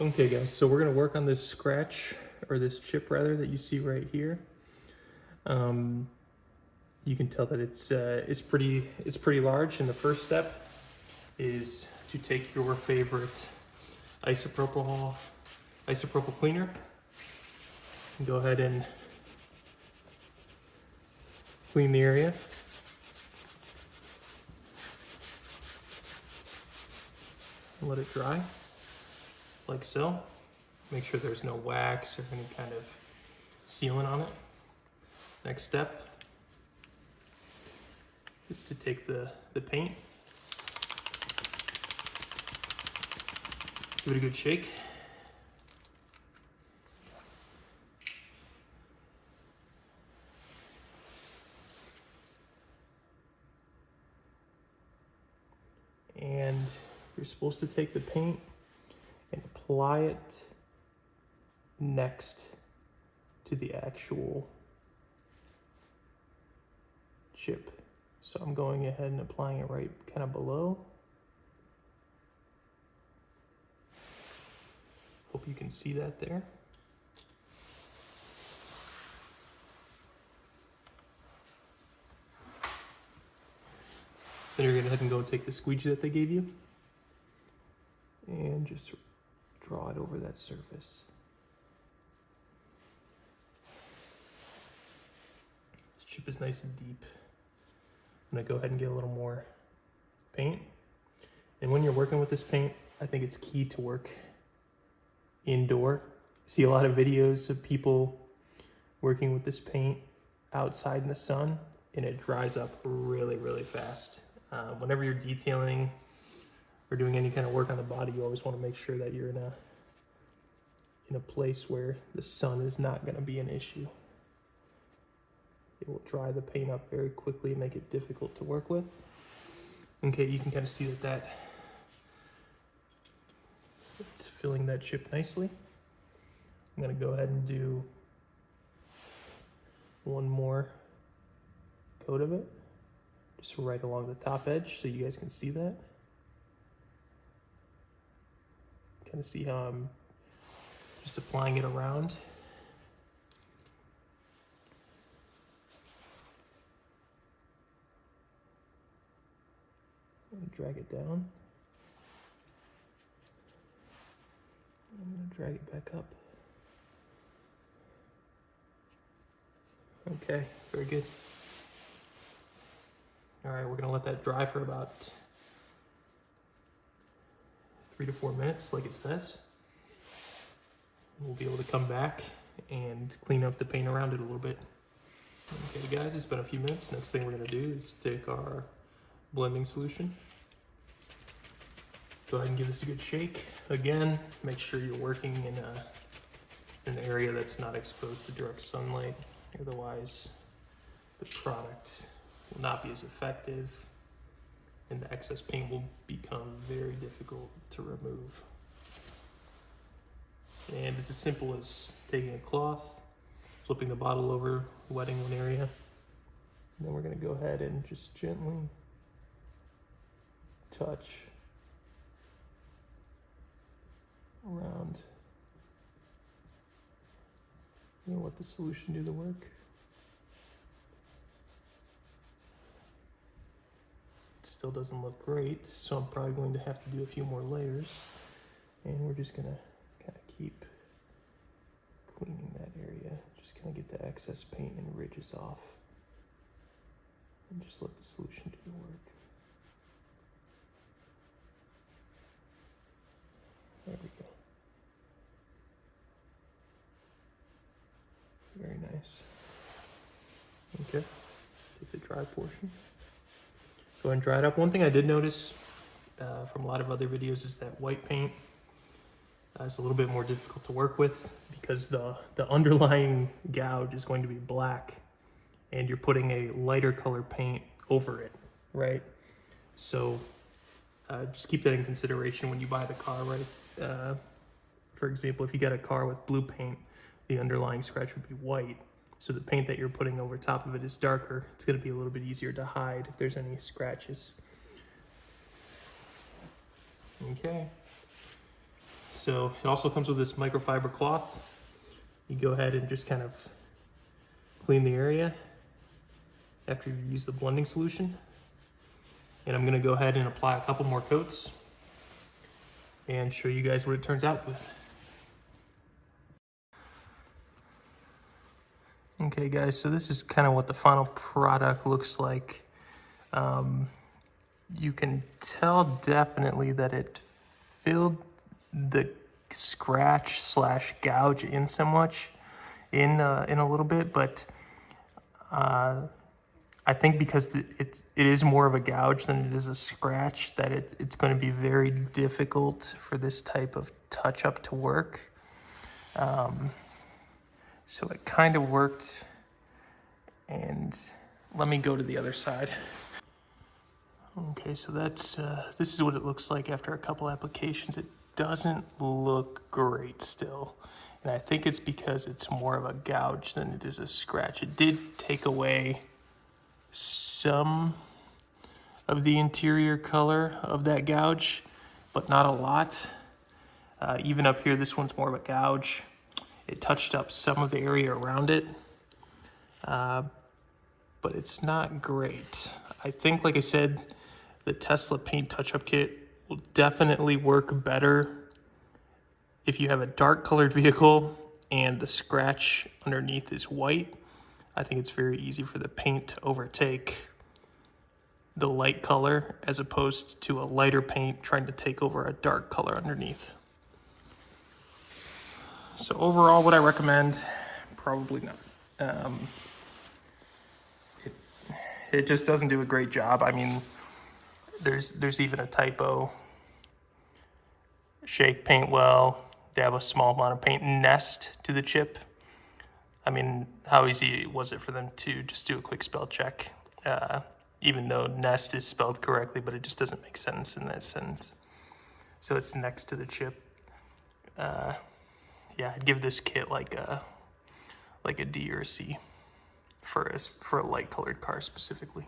Okay guys, so we're gonna work on this scratch, or this chip rather, that you see right here. You can tell that it's pretty large, and the first step is to take your favorite isopropyl cleaner and go ahead and clean the area. And let it dry, like so. Make sure there's no wax or any kind of sealant on it. Next step is to take the paint, give it a good shake. And you're supposed to take the paint and apply it next to the actual chip. So I'm going ahead and applying it right kind of below. Hope you can see that there. Then you're gonna go ahead and go take the squeegee that they gave you and just draw it over that surface. This chip is nice and deep. I'm gonna go ahead and get a little more paint. And when you're working with this paint, I think it's key to work indoor. See a lot of videos of people working with this paint outside in the sun, and it dries up really, really fast. Whenever you're detailing or doing any kind of work on the body, you always want to make sure that you're in a place where the sun is not going to be an issue. It will dry the paint up very quickly and make it difficult to work with. Okay, you can kind of see that it's filling that chip nicely. I'm going to go ahead and do one more coat of it, just right along the top edge so you guys can see that. Kind of see how I'm just applying it around. And drag it down. I'm going to drag it back up. Okay, very good. All right, we're gonna let that dry for about 3 to 4 minutes, like it says. We'll be able to come back and clean up the paint around it a little bit. Okay guys, it's been a few minutes. Next thing we're gonna do is take our blending solution. Go ahead and give this a good shake. Again, make sure you're working in an area that's not exposed to direct sunlight. Otherwise, the product will not be as effective and the excess paint will become very difficult to remove. And it's as simple as taking a cloth, flipping the bottle over, wetting one area, and then we're going to go ahead and just gently touch around. You know, let the solution do the work. Still doesn't look great, so I'm probably going to have to do a few more layers, and we're just gonna kind of keep cleaning that area, just kind of get the excess paint and ridges off, and just let the solution do the work. There we go. Very nice. Okay, take the dry portion. Go ahead and dry it up. One thing I did notice from a lot of other videos is that white paint is a little bit more difficult to work with because the underlying gouge is going to be black and you're putting a lighter color paint over it, right? So just keep that in consideration when you buy the car, right? For example, if you get a car with blue paint, the underlying scratch would be white. So the paint that you're putting over top of it is darker. It's going to be a little bit easier to hide if there's any scratches. Okay. So it also comes with this microfiber cloth. You go ahead and just kind of clean the area after you use the blending solution. And I'm gonna go ahead and apply a couple more coats and show you guys what it turns out with. Okay guys, so this is kind of what the final product looks like. You can tell definitely that it filled the scratch slash gouge in so much in a little bit, but I think because it is more of a gouge than it is a scratch, that it's going to be very difficult for this type of touch-up to work. So it kind of worked, and let me go to the other side. Okay, so that's this is what it looks like after a couple applications. It doesn't look great still, and I think it's because it's more of a gouge than it is a scratch. It did take away some of the interior color of that gouge, but not a lot. Even up here, this one's more of a gouge. It touched up some of the area around it, but it's not great. I think, like I said, the Tesla paint touch-up kit will definitely work better if you have a dark colored vehicle and the scratch underneath is white. I think it's very easy for the paint to overtake the light color as opposed to a lighter paint trying to take over a dark color underneath. So overall, would I recommend? Probably not. It just doesn't do a great job. I mean, there's even a typo. Shake paint well, dab a small amount of paint, nest to the chip. I mean, how easy was it for them to just do a quick spell check? Even though nest is spelled correctly, but it just doesn't make sense in that sentence. So it's next to the chip. Yeah, I'd give this kit like a D or a C for a light colored car specifically.